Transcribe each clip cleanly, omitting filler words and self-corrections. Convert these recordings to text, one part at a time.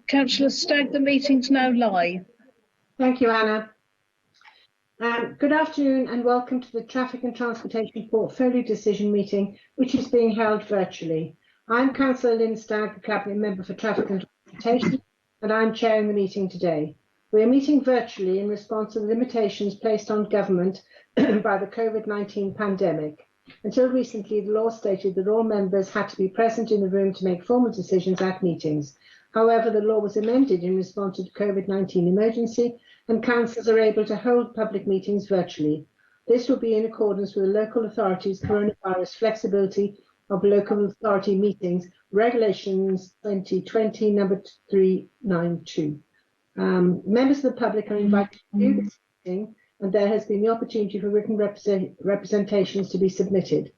Councillor Stagg, the meeting's now live. Thank you, Anna. Good afternoon and welcome to the Traffic and Transportation Portfolio Decision meeting, which is being held virtually. I'm Councillor Lynn Stagg, the Cabinet Member for Traffic and Transportation, and I'm chairing the meeting today. We are meeting virtually in response to the limitations placed on government by the COVID-19 pandemic. Until recently, the law stated that all members had to be present in the room to make formal decisions at meetings. However, the law was amended in response to the COVID-19 emergency, and councils are able to hold public meetings virtually. This will be in accordance with the local authorities' coronavirus flexibility of local authority meetings, Regulations 2020 number 392. Members of the public are invited to view this meeting, and there has been the opportunity for written representations to be submitted.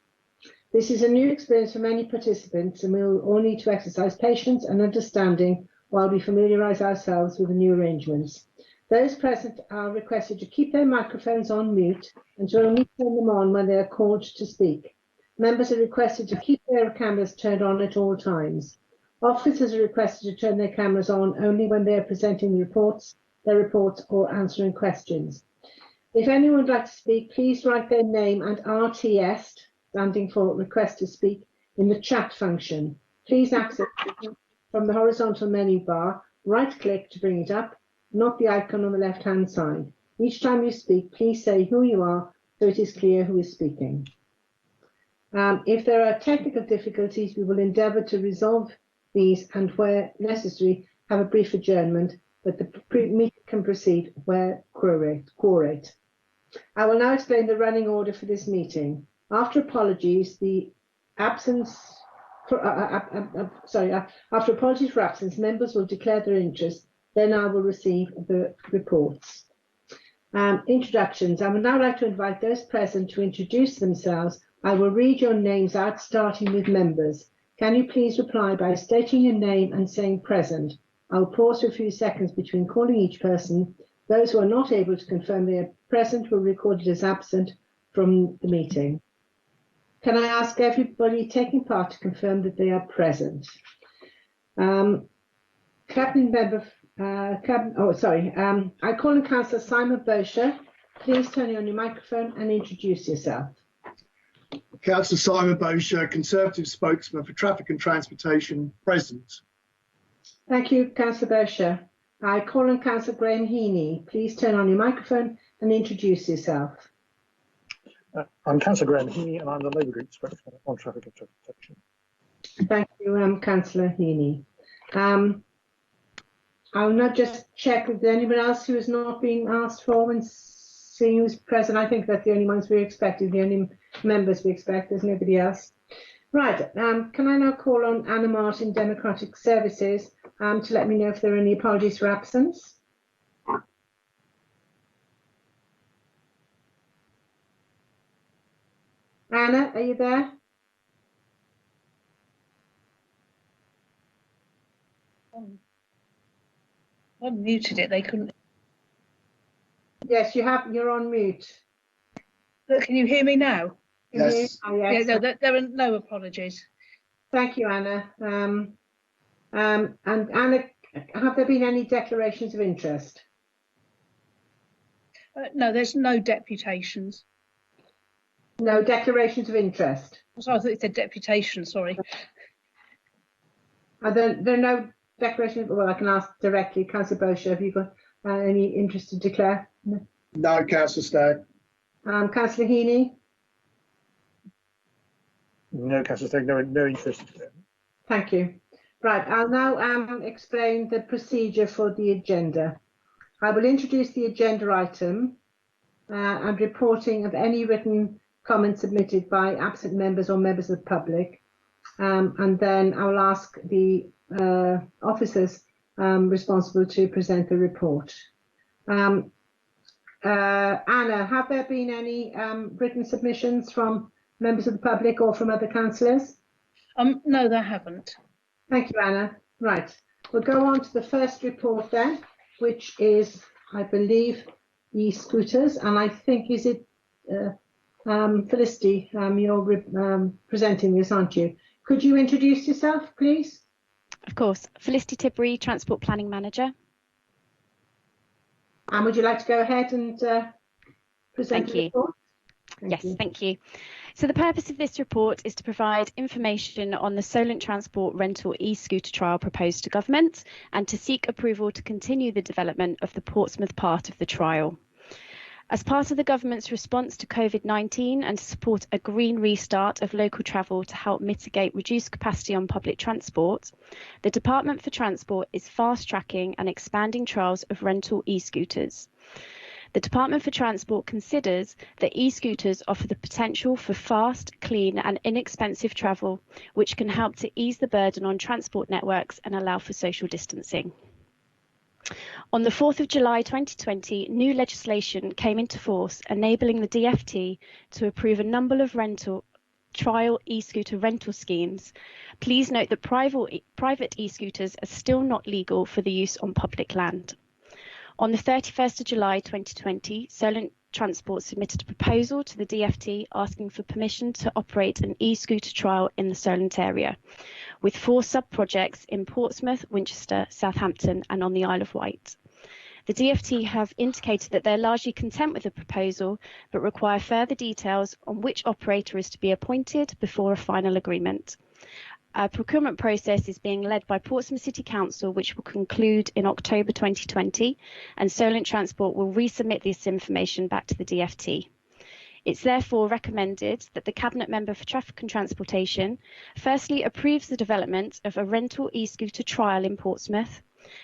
This is a new experience for many participants, and we will all need to exercise patience and understanding while we familiarise ourselves with the new arrangements. Those present are requested to keep their microphones on mute and to only turn them on when they are called to speak. Members are requested to keep their cameras turned on at all times. Officers are requested to turn their cameras on only when they are presenting their reports or answering questions. If anyone would like to speak, please write their name and RTS, standing for request to speak, in the chat function. Please access it from the horizontal menu bar, right click to bring it up, not the icon on the left hand side. Each time you speak, please say who you are so it is clear who is speaking. If there are technical difficulties, we will endeavour to resolve these and where necessary have a brief adjournment, but the meeting can proceed where quorate. I will now explain the running order for this meeting. After apologies, after apologies for absence, members will declare their interest. Then I will receive the reports. Introductions. I would now like to invite those present to introduce themselves. I will read your names out, starting with members. Can you please reply by stating your name and saying present? I will pause for a few seconds between calling each person. Those who are not able to confirm they are present will be recorded as absent from the meeting. Can I ask everybody taking part to confirm that they are present? Cabinet Member, I call on Councillor Simon Bosher. Please turn on your microphone and introduce yourself. Councillor Simon Bosher, Conservative spokesman for Traffic and Transportation, present. Thank you, Councillor Bosher. I call on Councillor Graham Heaney. Please turn on your microphone and introduce yourself. I'm Councillor Graham Heaney, and I'm the Labour Group spokesman on Traffic and Transportation. Thank you, Councillor Heaney. I will now just check if there's anyone else who is not being asked for and seeing who's present. I think that's the only ones we expected, the only members we expect. There's nobody else. Right. Can I now call on Anna Martin, Democratic Services, to let me know if there are any apologies for absence? Anna, are you there? I muted it, they couldn't. Yes, you have. You're on mute. Look, can you hear me now? Yes. Oh, yes. Yeah, no, there are no apologies. Thank you, Anna. And Anna, have there been any declarations of interest? No, there's no deputations. No declarations of interest. So I thought it said deputation, sorry. Are there are no declarations? Well, I can ask directly. Councillor Bosher, have you got any interest to declare? No, Councillor Stagg. Councillor Heaney? No, Councillor Stagg, no interest. Thank you. Right, I'll now explain the procedure for the agenda. I will introduce the agenda item and reporting of any written comments submitted by absent members or members of the public. And then I will ask the officers responsible to present the report. Anna, have there been any written submissions from members of the public or from other councillors? No, there haven't. Thank you, Anna. Right, we'll go on to the first report then, which is, I believe, e-scooters, and I think, is it Felicity, you're presenting this, aren't you? Could you introduce yourself, please? Of course. Felicity Tibbury, Transport Planning Manager. And would you like to go ahead and present Thank the you. report? Yes, thank you. So the purpose of this report is to provide information on the Solent Transport rental e-scooter trial proposed to government and to seek approval to continue the development of the Portsmouth part of the trial. As part of the government's response to COVID-19 and to support a green restart of local travel to help mitigate reduced capacity on public transport, the Department for Transport is fast-tracking and expanding trials of rental e-scooters. The Department for Transport considers that e-scooters offer the potential for fast, clean and inexpensive travel, which can help to ease the burden on transport networks and allow for social distancing. On the 4th of July 2020, new legislation came into force enabling the DfT to approve a number of trial e-scooter rental schemes. Please note that private e-scooters are still not legal for the use on public land. On the 31st of July 2020, Solent Transport submitted a proposal to the DfT asking for permission to operate an e-scooter trial in the Solent area, with 4 sub-projects in Portsmouth, Winchester, Southampton and on the Isle of Wight. The DfT have indicated that they're largely content with the proposal, but require further details on which operator is to be appointed before a final agreement. A procurement process is being led by Portsmouth City Council, which will conclude in October 2020, and Solent Transport will resubmit this information back to the DfT. It's therefore recommended that the Cabinet Member for Traffic and Transportation firstly approves the development of a rental e-scooter trial in Portsmouth,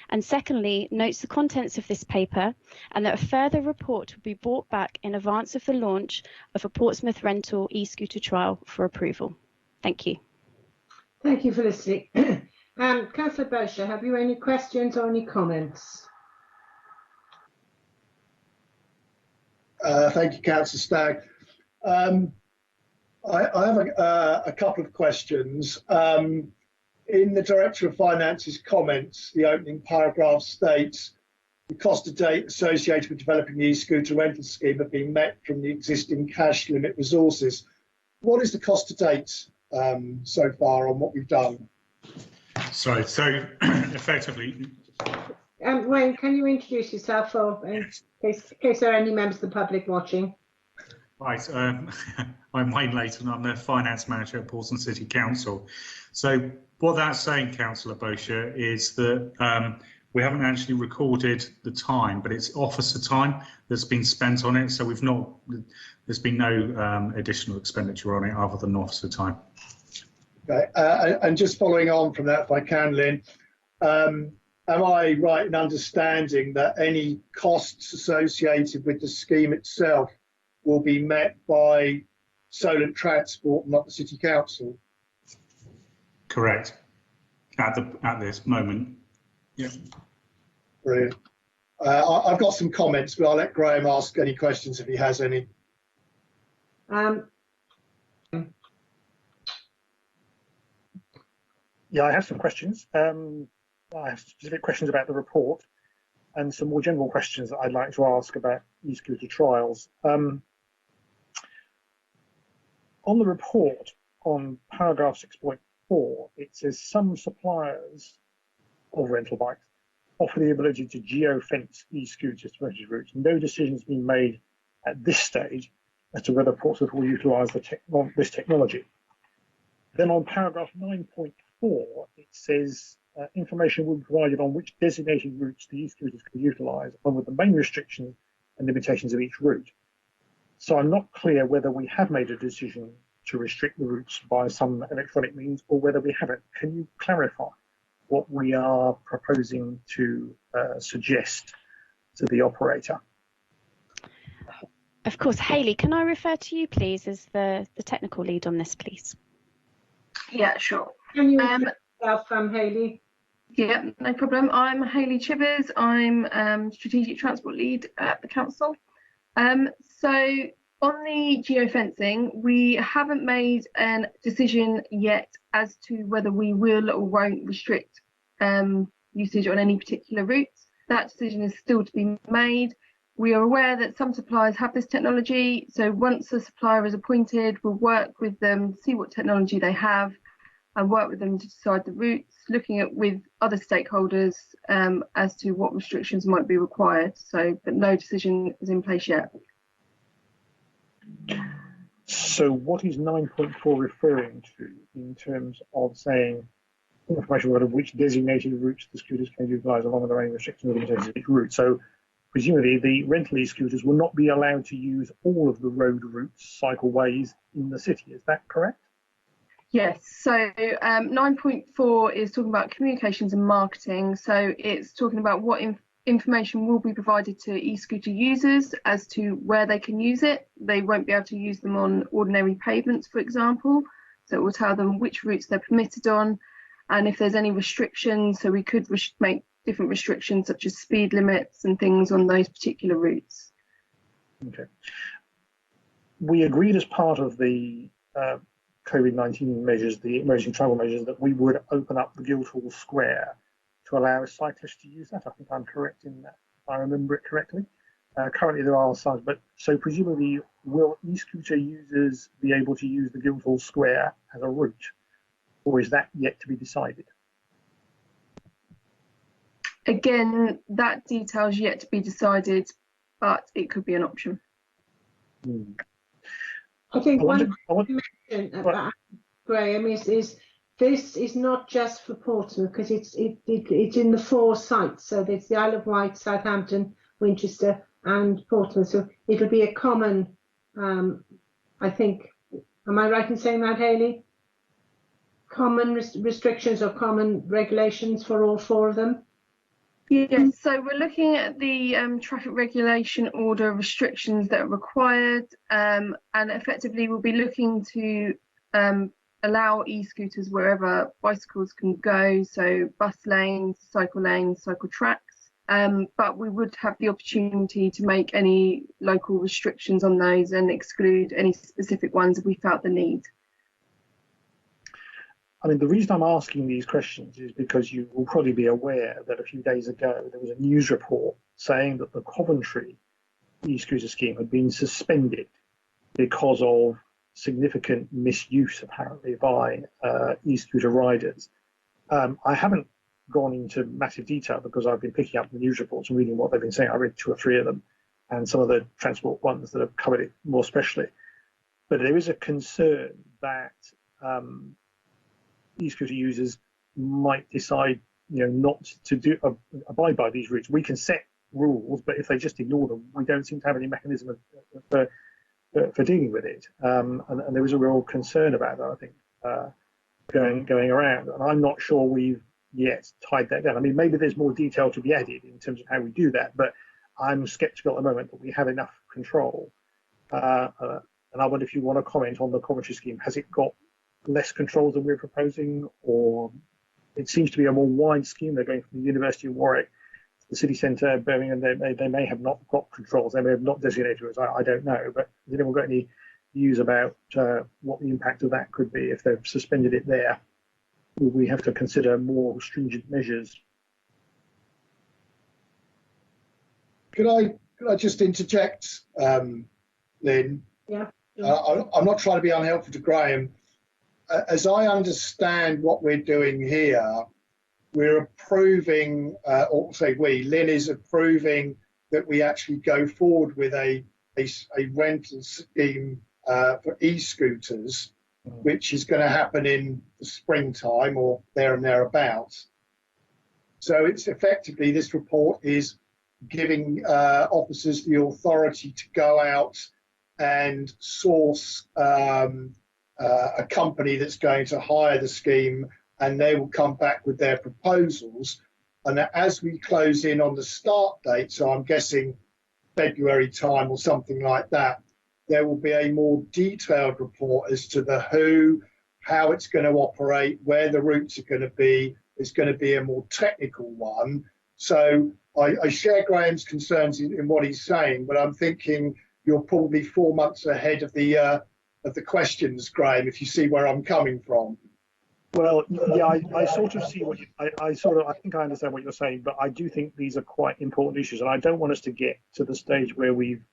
and secondly notes the contents of this paper and that a further report will be brought back in advance of the launch of a Portsmouth rental e-scooter trial for approval. Thank you. Thank you, Felicity. Councillor Bosher, have you any questions or any comments? Thank you, Councillor Stagg. I have a couple of questions. In the Director of Finance's comments, the opening paragraph states the cost to date associated with developing the e-scooter rental scheme have been met from the existing cash limit resources. What is the cost to date so far on what we've done? Sorry, so effectively... Wayne, can you introduce yourself in case there are any members of the public watching? Right, I'm Wayne Layton, I'm the Finance Manager at Portsmouth City Council. So what that's saying, Councillor Bosher, is that we haven't actually recorded the time, but it's officer time that's been spent on it. So there's been no additional expenditure on it other than officer time. Okay, and just following on from that, if I can, Lynn, am I right in understanding that any costs associated with the scheme itself will be met by Solent Transport, not the City Council? Correct. At this moment. Yeah. Brilliant. I've got some comments, but I'll let Graham ask any questions if he has any. Yeah, I have some questions. I have specific questions about the report and some more general questions that I'd like to ask about e-scooter trials. On the report, on paragraph 6.4, it says some suppliers of rental bikes offer the ability to geo-fence e-scooters to registered routes. No decision has been made at this stage as to whether Portsmouth will utilise this technology. Then on paragraph 9.4, it says information will be provided on which designated routes the e-scooters can utilise, along with the main restrictions and limitations of each route. So I'm not clear whether we have made a decision to restrict the routes by some electronic means or whether we haven't. Can you clarify what we are proposing to suggest to the operator? Of course, Hayley, can I refer to you, please, as the technical lead on this, please? Yeah, sure. Can you introduce yourself, Hayley? Yeah, no problem. I'm Hayley Chivers. I'm Strategic Transport Lead at the Council. So on the geofencing, we haven't made a decision yet as to whether we will or won't restrict usage on any particular routes. That decision is still to be made. We are aware that some suppliers have this technology, so once a supplier is appointed, we'll work with them, see what technology they have, and work with them to decide the routes, looking at with other stakeholders as to what restrictions might be required. So, but no decision is in place yet. So what is 9.4 referring to in terms of saying information about which designated routes the scooters can utilize along with their own restrictions and limitations of each route? So presumably the rental e-scooters will not be allowed to use all of the road routes, cycleways in the city. Is that correct? Yes, so 9.4 is talking about communications and marketing. So it's talking about what information will be provided to e-scooter users as to where they can use it. They won't be able to use them on ordinary pavements, for example. So it will tell them which routes they're permitted on, and if there's any restrictions. So we could make different restrictions such as speed limits and things on those particular routes. Okay. We agreed as part of the COVID-19 measures, the emergency travel measures, that we would open up the Guildhall Square to allow cyclists to use that. I think I'm correct in that, if I remember it correctly. Currently there are signs, but so presumably will e-scooter users be able to use the Guildhall Square as a route, or is that yet to be decided? Again, that detail's yet to be decided, but it could be an option. I think one mention about Graham is this is not just for Portsmouth, because it's in the 4 sites. So there's the Isle of Wight, Southampton, Winchester, and Portsmouth. So it'll be a common. I think. Am I right in saying that, Hayley? Common restrictions or common regulations for all 4 of them. Yes, so we're looking at the traffic regulation order restrictions that are required, and effectively we'll be looking to allow e-scooters wherever bicycles can go, so bus lanes, cycle tracks, but we would have the opportunity to make any local restrictions on those and exclude any specific ones if we felt the need. I mean, the reason I'm asking these questions is because you will probably be aware that a few days ago there was a news report saying that the Coventry e-scooter scheme had been suspended because of significant misuse, apparently, by e-scooter riders. I haven't gone into massive detail because I've been picking up the news reports and reading what they've been saying. I read 2 or 3 of them and some of the transport ones that have covered it more specially. But there is a concern that e-scooter users might decide, not to abide by these routes. We can set rules, but if they just ignore them, we don't seem to have any mechanism for dealing with it. And there is a real concern about that, I think, going around. And I'm not sure we've yet tied that down. I mean, maybe there's more detail to be added in terms of how we do that, but I'm sceptical at the moment that we have enough control. And I wonder if you want to comment on the Coventry scheme. Has it got less controls than we're proposing, or it seems to be a more wide scheme? They're going from the University of Warwick to the city centre, Birmingham. They may have not got controls. They may have not designated routes. I don't know. But has anyone got any views about what the impact of that could be if they've suspended it there? Will we have to consider more stringent measures? Could I just interject, Lynn? Yeah. I'm not trying to be unhelpful to Graham. As I understand what we're doing here, we're approving, or say we, Lynn is approving that we actually go forward with a rental scheme for e-scooters, which is going to happen in the springtime or there and thereabouts. So it's effectively, this report is giving officers the authority to go out and source a company that's going to hire the scheme, and they will come back with their proposals. And as we close in on the start date, so I'm guessing February time or something like that, there will be a more detailed report as to the who, how it's going to operate, where the routes are going to be. It's going to be a more technical one. So I share Graham's concerns in what he's saying, but I'm thinking you're probably 4 months ahead of the questions, Graham, if you see where I'm coming from. Well, yeah, I sort of see what I think I understand what you're saying, but I do think these are quite important issues, and I don't want us to get to the stage where we've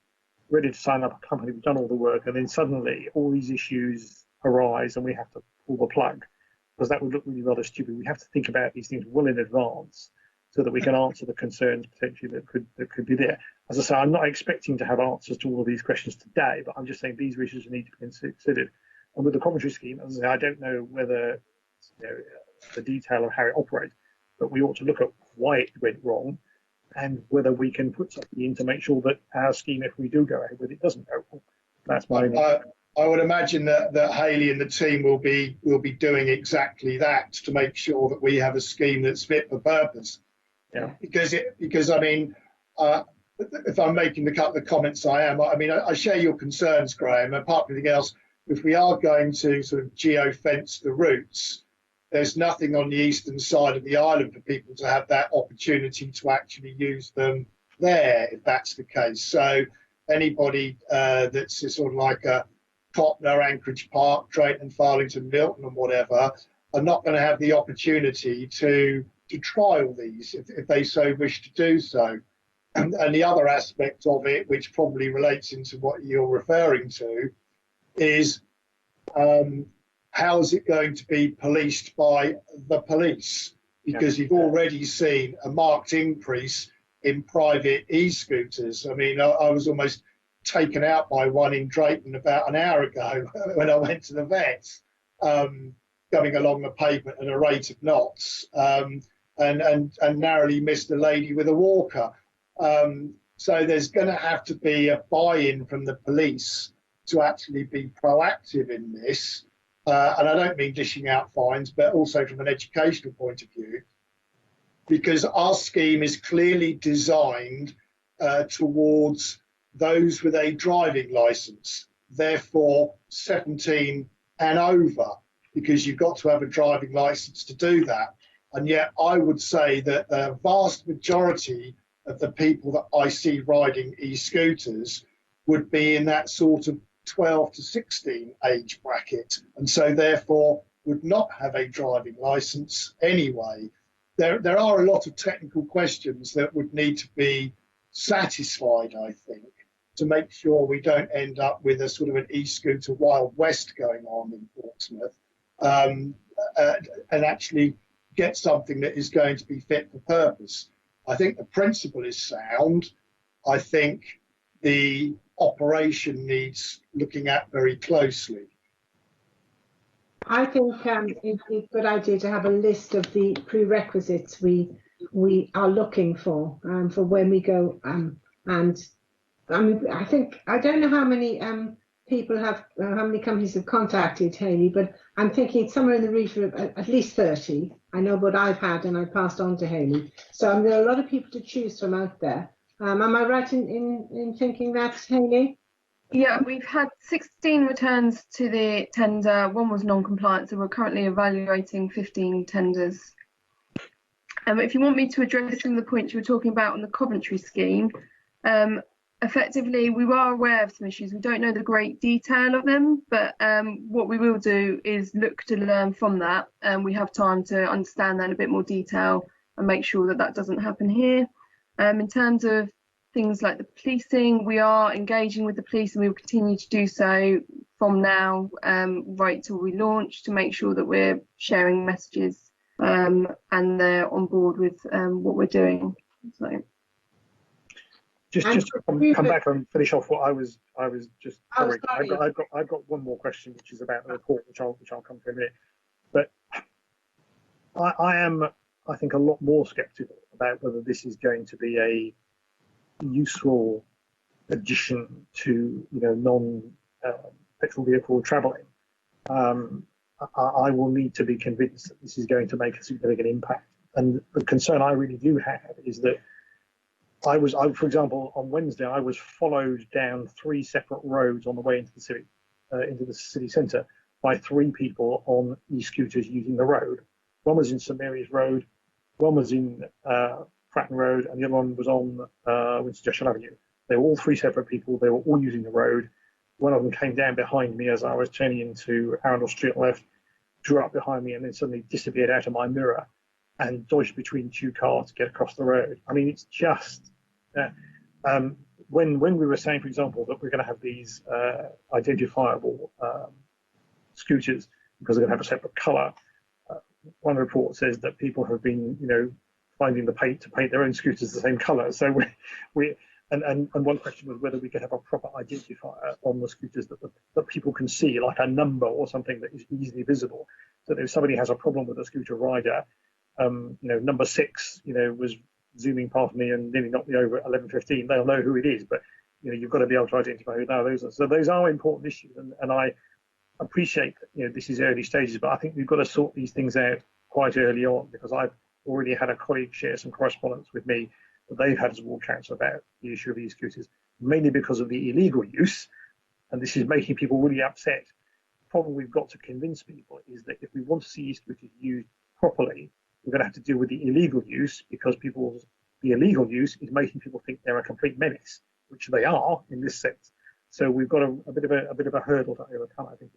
ready to sign up a company, we've done all the work, and then suddenly all these issues arise and we have to pull the plug. because that would look really rather stupid. We have to think about these things well in advance so that we can answer the concerns potentially that could be there. As I say, I'm not expecting to have answers to all of these questions today, but I'm just saying these issues need to be considered. And with the Coventry scheme, as I say, I don't know whether the detail of how it operates, but we ought to look at why it went wrong and whether we can put something in to make sure that our scheme, if we do go ahead with it, doesn't go wrong. That's my I would imagine that Hayley and the team will be doing exactly that to make sure that we have a scheme that's fit for purpose. Yeah. Because I mean, if I'm making the couple of comments I share your concerns, Graham. Apart from anything else, if we are going to sort of geo-fence the routes, there's nothing on the eastern side of the island for people to have that opportunity to actually use them there, if that's the case. So anybody that's sort of like a Copner, Anchorage Park, Drayton, Farlington, Milton and whatever, are not going to have the opportunity to trial these if they so wish to do so. And the other aspect of it, which probably relates into what you're referring to, is how is it going to be policed by the police? Because you've already seen a marked increase in private e-scooters. I mean, I was almost taken out by one in Drayton about an hour ago when I went to the vets, going along the pavement at a rate of knots, and narrowly missed a lady with a walker. So there's going to have to be a buy-in from the police to actually be proactive in this. And I don't mean dishing out fines, but also from an educational point of view, because our scheme is clearly designed towards those with a driving licence, therefore 17 and over, because you've got to have a driving licence to do that. And yet I would say that the vast majority of the people that I see riding e-scooters would be in that sort of 12 to 16 age bracket, and so therefore would not have a driving licence anyway. There are a lot of technical questions that would need to be satisfied, I think, to make sure we don't end up with a sort of an e-scooter Wild West going on in Portsmouth, and actually get something that is going to be fit for purpose. I think the principle is sound. I think the operation needs looking at very closely. I think it's a good idea to have a list of the prerequisites we are looking for when we go. And I mean, I don't know how many people have, how many companies have contacted Hayley, but I'm thinking it's somewhere in the region of at least 30. I know what I've had and I passed on to Hayley. So there are a lot of people to choose from out there. Am I right in thinking that, Hayley? Yeah, we've had 16 returns to the tender. One was non-compliant, so we're currently evaluating 15 tenders. If you want me to address some of the points you were talking about on the Coventry scheme, effectively we were aware of some issues. We don't know the great detail of them, but what we will do is look to learn from that, and we have time to understand that in a bit more detail and make sure that that doesn't happen here. In terms of things like the policing, we are engaging with the police and we will continue to do so from now right till we launch, to make sure that we're sharing messages and they're on board with what we're doing. So just to come back and finish off what I was just sorry. I've got one more question, which is about the report, which I'll come to in a minute. But I am, I think, a lot more sceptical about whether this is going to be a useful addition to non-petrol vehicle travelling. I will need to be convinced that this is going to make a significant impact. And the concern I really do have is that for example, on Wednesday, I was followed down 3 separate roads on the way into the city centre by 3 people on e-scooters using the road. One was in St Mary's Road, one was in Fratton Road, and the other one was on Winston Churchill Avenue. They were all 3 separate people. They were all using the road. One of them came down behind me as I was turning into Arundel Street left, drew up behind me, and then suddenly disappeared out of my mirror and dodged between 2 cars to get across the road. I mean, it's just when we were saying, for example, that we're going to have these identifiable scooters because they're going to have a separate colour. one report says that people have been, finding the paint to paint their own scooters the same colour. So and one question was whether we could have a proper identifier on the scooters that people can see, like a number or something that is easily visible. So that if somebody has a problem with a scooter rider, number 6, was zooming past me and nearly knocked me over at 11:15, they'll know who it is. But you've got to be able to identify who those are. So those are important issues, and I appreciate that this is early stages, but I think we've got to sort these things out quite early on, because I've already had a colleague share some correspondence with me that they've had as ward council about the issue of e-scooters, mainly because of the illegal use, and this is making people really upset. The problem we've got to convince people is that if we want to see e-scooters used properly, we're going to have to deal with the illegal use, because the illegal use is making people think they're a complete menace, which they are in this sense. So we've got a bit of a hurdle to overcome, I think.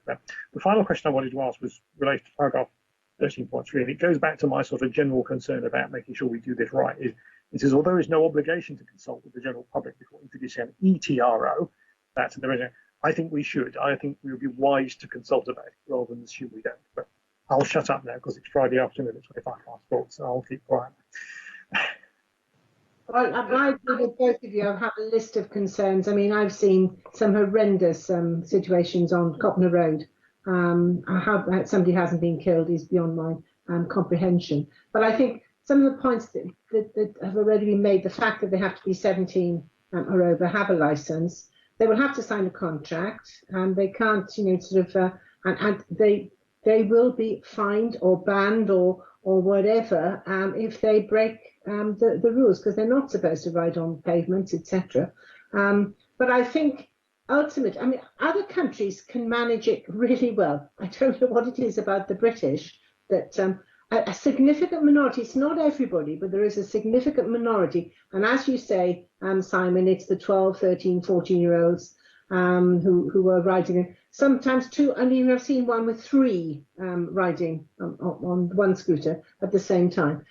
The final question I wanted to ask was related to paragraph 13.3, and it goes back to my sort of general concern about making sure we do this right. It says, although there is no obligation to consult with the general public before introducing an ETRO, I think we should. I think we would be wise to consult about it rather than assume we don't. But I'll shut up now because it's Friday afternoon at 4:25, so I'll keep quiet. Well, I agree with both of you. I have a list of concerns. I mean, I've seen some horrendous situations on Copner Road. How somebody hasn't been killed is beyond my comprehension. But I think some of the points that have already been made, the fact that they have to be 17 or over, have a license, they will have to sign a contract, and they can't, and they will be fined or banned or whatever if they break the rules, because they're not supposed to ride on pavements, etc. But I think ultimately, I mean, other countries can manage it really well. I don't know what it is about the British that a significant minority, it's not everybody, but there is a significant minority. And as you say, Simon, it's the 12, 13, 14-year-olds who are riding. Sometimes 2, and even I've seen one with 3 riding on one scooter at the same time.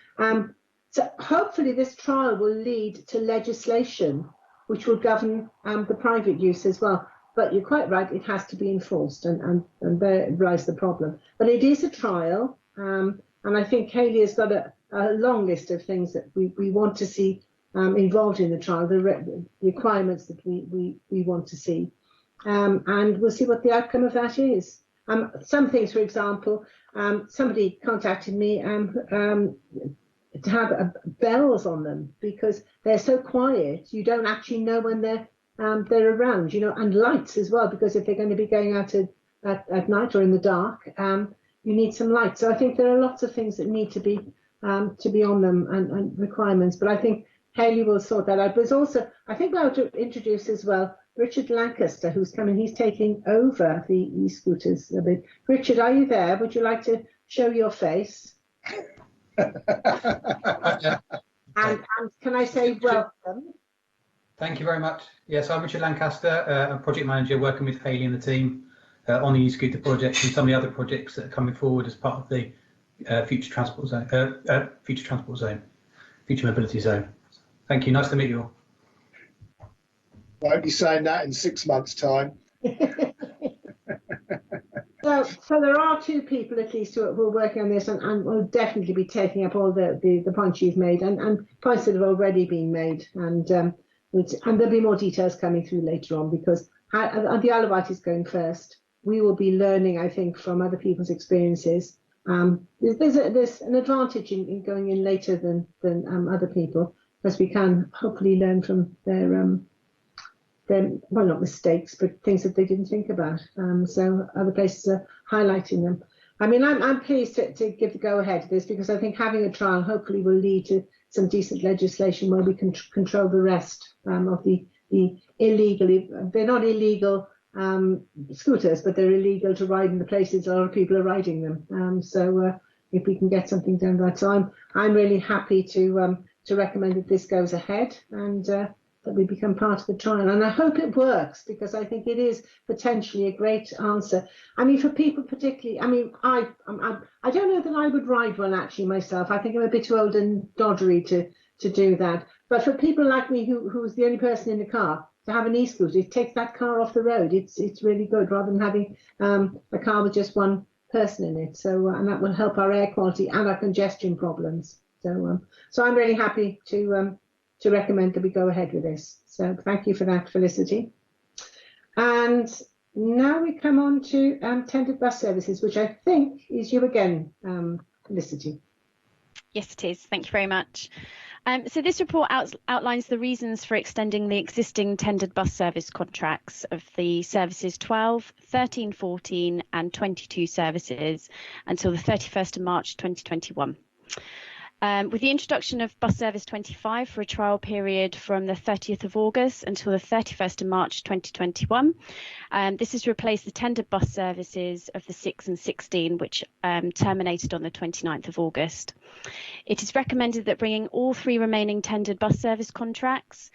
So hopefully this trial will lead to legislation which will govern the private use as well. But you're quite right, it has to be enforced, and there lies the problem. But it is a trial, and I think Hayley has got a long list of things that we want to see involved in the trial, the requirements that we want to see. And we'll see what the outcome of that is. Some things, for example, somebody contacted me to have bells on them because they're so quiet, you don't actually know when they're around, and lights as well, because if they're going to be going out at night or in the dark, you need some light. So I think there are lots of things that need to be on them and requirements. But I think Hayley will sort that out. But also, I think I ought to introduce as well Richard Lancaster, who's coming. He's taking over the e-scooters a bit. Richard, are you there? Would you like to show your face? And can I say welcome? Thank you very much. Yes, I'm Richard Lancaster, a project manager working with Hayley and the team on the e-scooter project and some of the other projects that are coming forward as part of the Future Mobility Zone. Thank you. Nice to meet you all. Won't be saying that in 6 months' time. So there are 2 people at least who are working on this, and will definitely be taking up all the points you've made and points that have already been made, and there'll be more details coming through later on, because the Isle of Wight is going first. We will be learning, I think, from other people's experiences. There's an advantage in going in later than other people, because we can hopefully learn from their well, not mistakes, but things that they didn't think about. So other places are highlighting them. I mean, I'm pleased to give the go-ahead to this, because I think having a trial hopefully will lead to some decent legislation where we can control the rest of the illegal. They're not illegal scooters, but they're illegal to ride in the places a lot of people are riding them. So if we can get something done right, so I'm really happy to recommend that this goes ahead, and that we become part of the trial. And I hope it works, because I think it is potentially a great answer. I mean, for people particularly, I mean, I don't know that I would ride one actually myself. I think I'm a bit too old and doddery to do that. But for people like me who's the only person in the car, to have an e-scooter, it takes that car off the road. It's really good, rather than having a car with just one person in it. So and that will help our air quality and our congestion problems. So so I'm really happy to recommend that we go ahead with this. So thank you for that, Felicity. And now we come on to tendered bus services, which I think is you again, Felicity. Yes, it is. Thank you very much. So this report outlines the reasons for extending the existing tendered bus service contracts of the services 12, 13, 14 and 22 services until the 31st of March 2021. With the introduction of Bus Service 25 for a trial period from the 30th of August until the 31st of March 2021, this has replaced the tendered bus services of the 6 and 16, which terminated on the 29th of August. It is recommended that bringing all 3 remaining tendered bus service contracts,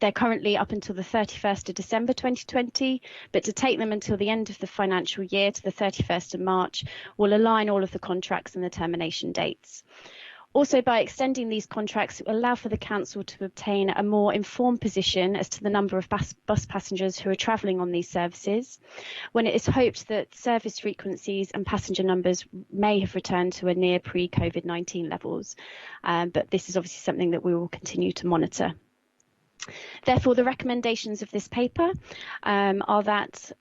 they're currently up until the 31st of December 2020, but to take them until the end of the financial year to the 31st of March will align all of the contracts and the termination dates. Also, by extending these contracts, it will allow for the council to obtain a more informed position as to the number of bus passengers who are travelling on these services, when it is hoped that service frequencies and passenger numbers may have returned to a near pre-COVID-19 levels. But this is obviously something that we will continue to monitor. Therefore, the recommendations of this paper are that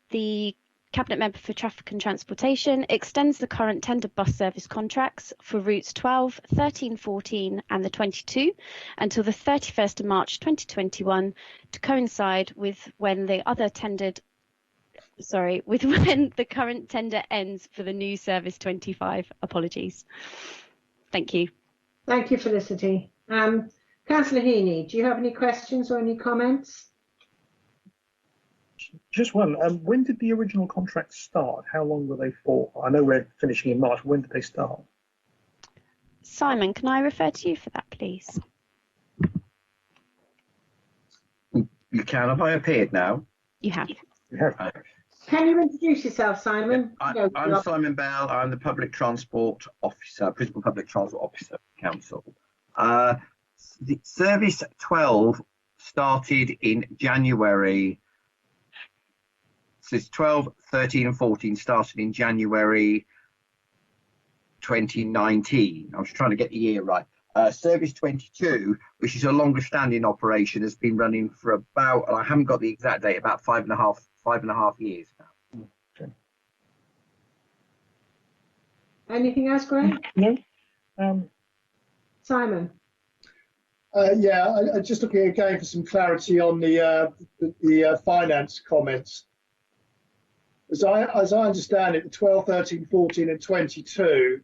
the Cabinet Member for Traffic and Transportation extends the current tendered bus service contracts for routes 12, 13, 14 and the 22 until the 31st of March 2021 to coincide with when the current tender ends for the new service 25. Apologies. Thank you. Thank you, Felicity. Councillor Heaney, do you have any questions or any comments? Just one. When did the original contracts start? How long were they for? I know we're finishing in March. When did they start? Simon, can I refer to you for that, please? You can. Have I appeared now? You have. You have. Can you introduce yourself, Simon? Yeah, I'm Simon Bell. I'm the Public Transport Officer, Principal Public Transport Officer Council. The Service 12 started in January. So it's 12, 13 and 14 started in January 2019. I was trying to get the year right. Service 22, which is a longer standing operation, has been running for about, I haven't got the exact date, about five and a half years now. Okay. Anything else, Graham? No. Simon. Yeah, I'm just looking again for some clarity on the finance comments. As I understand it, the 12, 13, 14 and 22,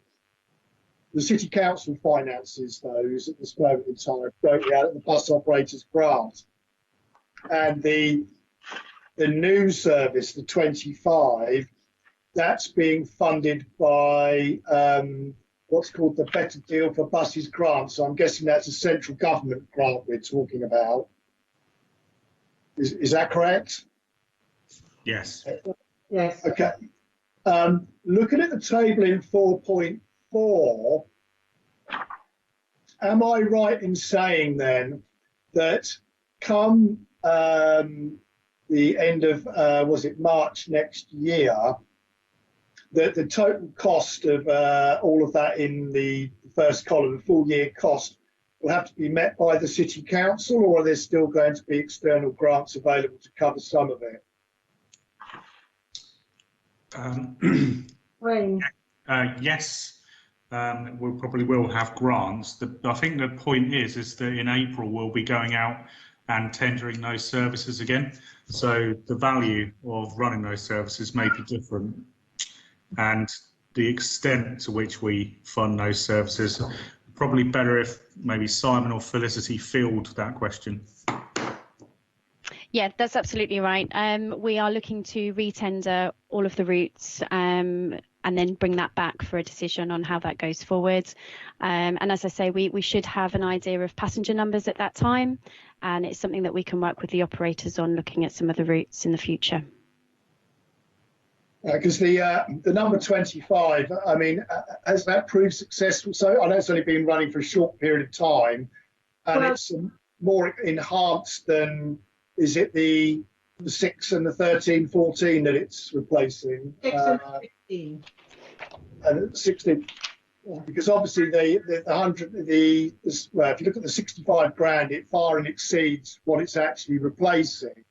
the City Council finances those at this moment in time, going out of the bus operators grant. And the new service, the 25, that's being funded by what's called the Better Deal for Buses grant. So I'm guessing that's a central government grant we're talking about. Is that correct? Yes. Yes. Okay. Looking at the table in 4.4, am I right in saying then that come the end of, was it March next year, that the total cost of all of that in the first column, the full year cost, will have to be met by the City Council, or are there still going to be external grants available to cover some of it? Yes, we probably will have grants. I think the point is that in April we'll be going out and tendering those services again. So the value of running those services may be different, and the extent to which we fund those services, probably better if maybe Simon or Felicity field that question. Yeah, that's absolutely right. We are looking to retender all of the routes and then bring that back for a decision on how that goes forward. And as I say, we should have an idea of passenger numbers at that time, and it's something that we can work with the operators on, looking at some of the routes in the future. Because the number 25, I mean, has that proved successful? So I know it's only been running for a short period of time, and it's more enhanced than, is it the the 6 and the 13-14 that it's replacing. 6 and 15. And 16, Yeah. because obviously the 100, well, if you look at the 65 grand, it far exceeds what it's actually replacing.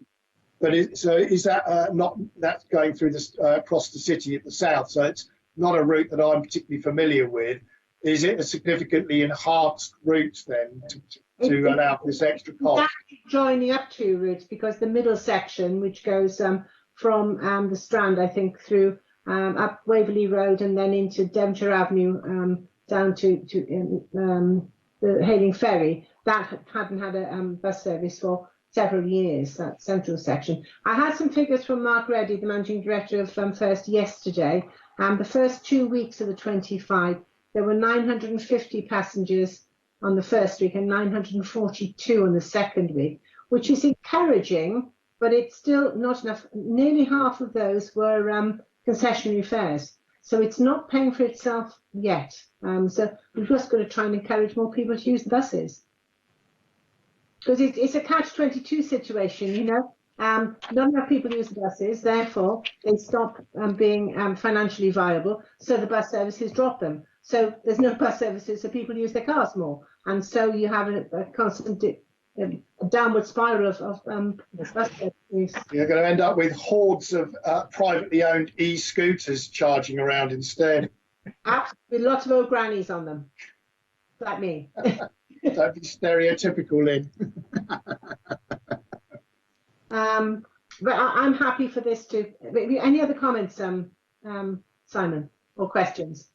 But so is that not that's going through this across the city at the south? So it's not a route that I'm particularly familiar with. Is it a significantly enhanced route then to allow for this extra cost? It's actually joining up two routes, because the middle section, which goes from the Strand, I think, through up Waverley Road and then into Devonshire Avenue down to the Hayling Ferry, that hadn't had a bus service for several years, that central section. I had some figures from Mark Reddy, the Managing Director of First yesterday. The first 2 weeks of the 25, there were 950 passengers on the first week and 942 on the second week, which is encouraging, but it's still not enough. Nearly half of those were concessionary fares. So it's not paying for itself yet. So we've just got to try and encourage more people to use the buses. Because it's a catch-22 situation, you know. Not enough people use the buses, therefore they stop being financially viable, so the bus services drop them. So there's no bus services, so people use their cars more. And so you have a constant downward spiral of bus services. You're going to end up with hordes of privately owned e-scooters charging around instead. With lots of old grannies on them, like me. Don't be stereotypical, Lynn. But I'm happy for this to. Any other comments, Simon, or questions?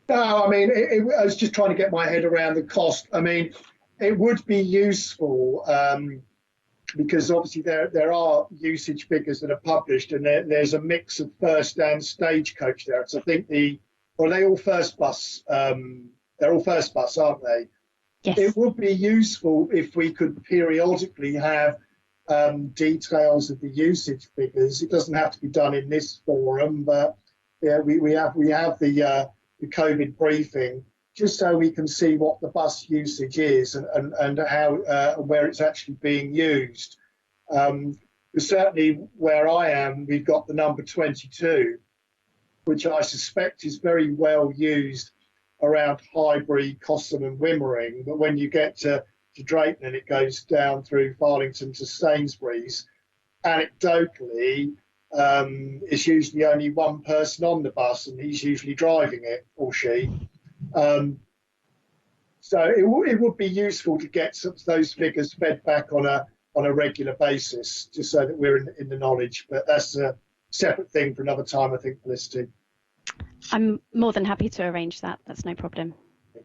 No, I mean, I was just trying to get my head around the cost. I mean, it would be useful because obviously there are usage figures that are published, and there's a mix of first and stagecoach there. So I think are they all first bus? They're all first bus, aren't they? Yes. It would be useful if we could periodically have details of the usage figures. It doesn't have to be done in this forum, but yeah, we have the COVID briefing, just so we can see what the bus usage is and how where it's actually being used. Certainly where I am, we've got the number 22, which I suspect is very well used around Highbury, Cossam and Wimmering, but when you get to Drayton and it goes down through Farlington to Sainsbury's, anecdotally, it's usually only one person on the bus and he's usually driving it, or she. So it would be useful to get some of those figures fed back on a regular basis, just so that we're in the knowledge, but that's a separate thing for another time, I think, Felicity. I'm more than happy to arrange that. That's no problem.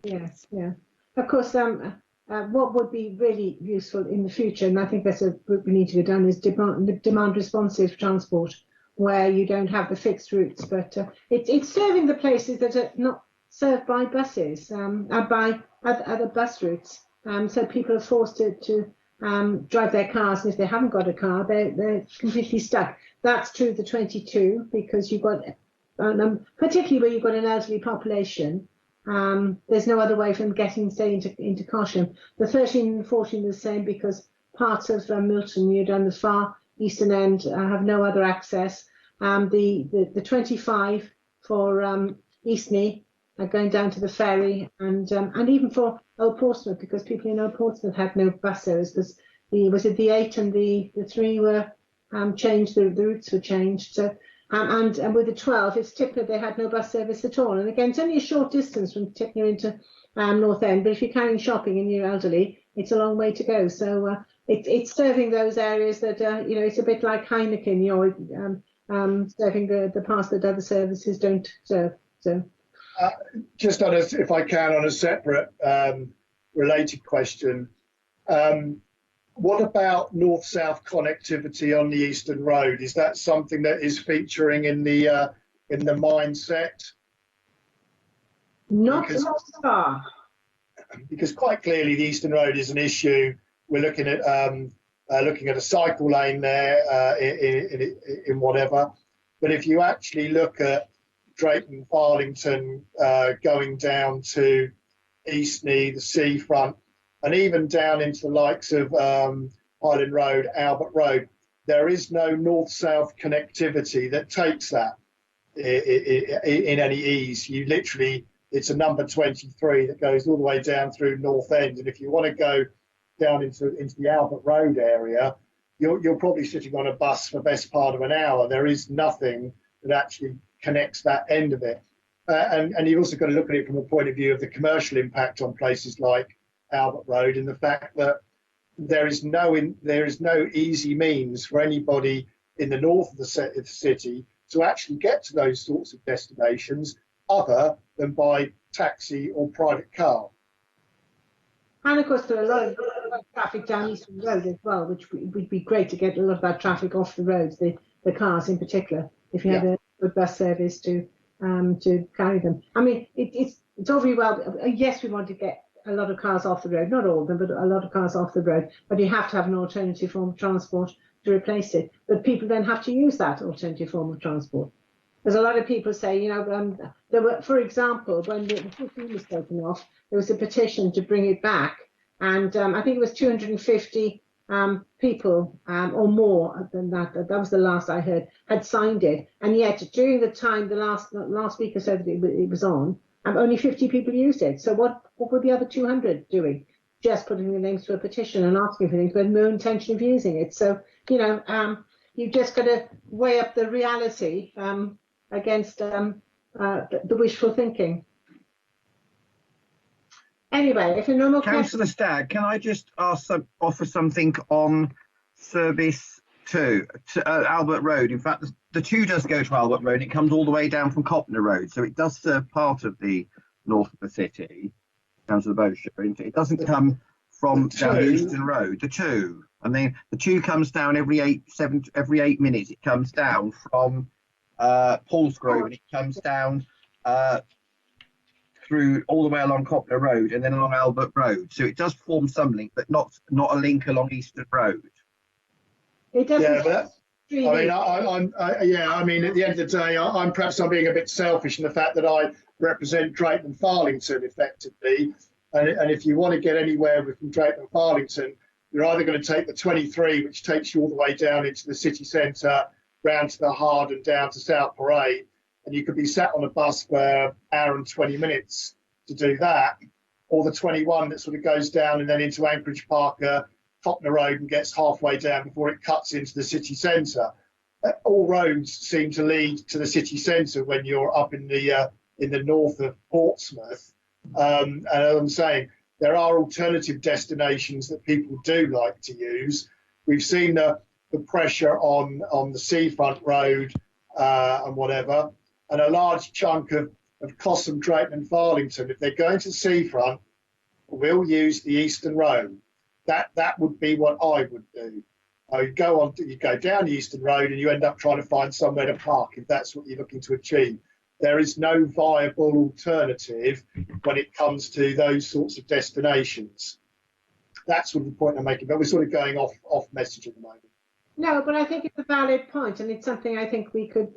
Yes, yeah. Of course, what would be really useful in the future, and I think that's a route we need to go down, is demand responsive transport, where you don't have the fixed routes, but it's serving the places that are not served by buses, by other bus routes. So people are forced to drive their cars, and if they haven't got a car, they're completely stuck. That's true of the 22, because you've got, particularly where you've got an elderly population, there's no other way from getting, say, into Cosham. The 13 and 14 are the same, because parts of Milton, you're down the far eastern end, have no other access. The 25 for Eastney are going down to the ferry, and even for Old Portsmouth, because people in Old Portsmouth had no bus service, because the 8 and the 3 were changed, the routes were changed. So and with the 12, it's Tipner, they had no bus service at all. And again, it's only a short distance from Tipner into North End, but if you're carrying shopping and you're elderly, it's a long way to go. So it's serving those areas that it's a bit like Heineken, serving the parts that other services don't serve. So just on if I can, on a separate related question, what about north-south connectivity on the Eastern Road? Is that something that is featuring in the mindset? Not so far. Because quite clearly the Eastern Road is an issue. We're looking at a cycle lane there in whatever. But if you actually look at Drayton, Farlington, going down to Eastney, the seafront, and even down into the likes of Highland Road, Albert Road, there is no north-south connectivity that takes that in any ease. You literally, it's a number 23 that goes all the way down through North End, and if you want to go down into the Albert Road area, you're probably sitting on a bus for the best part of an hour. There is nothing that actually connects that end of it. And you've also got to look at it from a point of view of the commercial impact on places like Albert Road, and the fact that there is no easy means for anybody in the north of the city to actually get to those sorts of destinations other than by taxi or private car. And of course, there are a lot of traffic down Eastern Road as well, which would be great to get a lot of that traffic off the roads, the cars in particular, if you had a good bus service to carry them. I mean, it's all very well. Yes, we want to get a lot of cars off the road, not all of them, but a lot of cars off the road. But you have to have an alternative form of transport to replace it. But people then have to use that alternative form of transport. There's a lot of people say, you know, there were, for example, when the 15 was taken off, there was a petition to bring it back, and I think it was 250 people or more than that. That was the last I heard had signed it, and yet during the time, the last week or so that it was on, only 50 people used it. So what were the other 200 doing? Just putting their names to a petition and asking for things, but no intention of using it. So you know, you've just got to weigh up the reality against the wishful thinking. Anyway, if there are no more questions. Councillor Stagg, can I just offer something on Service 2 to Albert Road? In fact, the 2 does go to Albert Road. It comes all the way down from Copner Road, so it does serve part of the north of the city. Councillor Bosher, it doesn't come from down the Eastern Road. The 2, and then the 2 comes down every 8 minutes. It comes down from Paulsgrove, and it comes down through all the way along Copner Road and then along Albert Road. So it does form some link, but not a link along Eastern Road. It doesn't. Yeah, but I mean, at the end of the day, I'm being a bit selfish in the fact that I represent Drayton and Farlington effectively, and if you want to get anywhere from Drayton and Farlington, you're either going to take the 23, which takes you all the way down into the city centre, round to the Hard and down to South Parade, and you could be sat on a bus for an hour and 20 minutes to do that, or the 21 that sort of goes down and then into Anchorage Park, Copner Road, and gets halfway down before it cuts into the city centre. All roads seem to lead to the city centre when you're up in the north of Portsmouth. And as I'm saying, there are alternative destinations that people do like to use. We've seen the pressure on the Seafront Road and whatever, and a large chunk of Cosham, Drayton and Farlington, if they're going to Seafront, will use the Eastern Road. That would be what I would do. You go down the Eastern Road and you end up trying to find somewhere to park if that's what you're looking to achieve. There is no viable alternative when it comes to those sorts of destinations. That's sort of the point I'm making, but we're sort of going off message at the moment. No, but I think it's a valid point, and it's something I think we could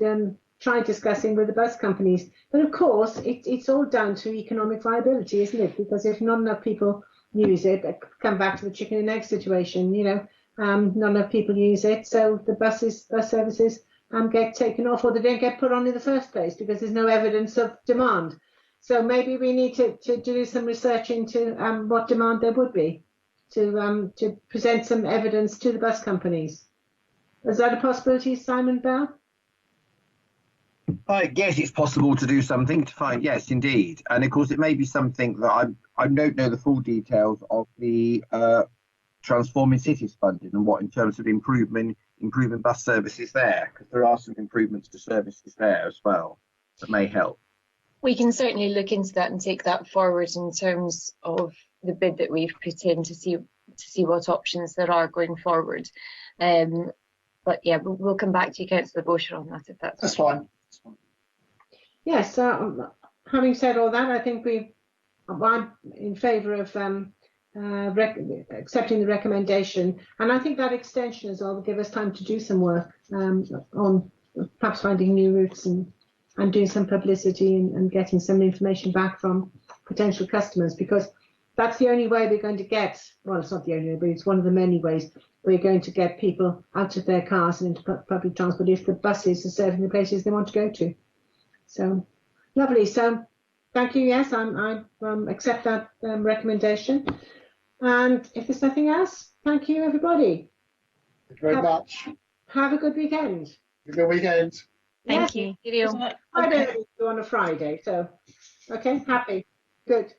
try discussing with the bus companies. But of course, it's all down to economic viability, isn't it? Because if not enough people use it, come back to the chicken and egg situation, you know, not enough people use it, so the bus services get taken off, or they don't get put on in the first place because there's no evidence of demand. So maybe we need to do some research into what demand there would be to present some evidence to the bus companies. Is that a possibility, Simon Bell? Yes, it's possible to do something to find. Yes, indeed, and of course it may be something that I don't know the full details of the Transforming Cities funding and what in terms of improving bus services there, because there are some improvements to services there as well that may help. We can certainly look into that and take that forward in terms of the bid that we've put in to see what options there are going forward. But yeah, we'll come back to you, Councillor Bosher, on that if that's fine. Yes, having said all that, I think I'm in favour of accepting the recommendation, and I think that extension as well will give us time to do some work on perhaps finding new routes and doing some publicity and getting some information back from potential customers, because that's the only way we're going to get, well, it's not the only way, but it's one of the many ways we're going to get people out of their cars and into public transport if the buses are serving the places they want to go to. So lovely. So thank you. Yes, I accept that recommendation. And if there's nothing else, thank you, everybody. Thank you very much. Have a good weekend. Have a good weekend. Thank Yes. you. Friday on a Friday. So, okay, happy. Good.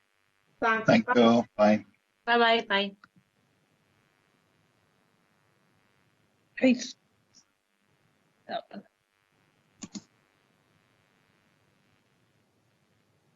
Thanks. Thank you all. Bye. Bye bye. Peace.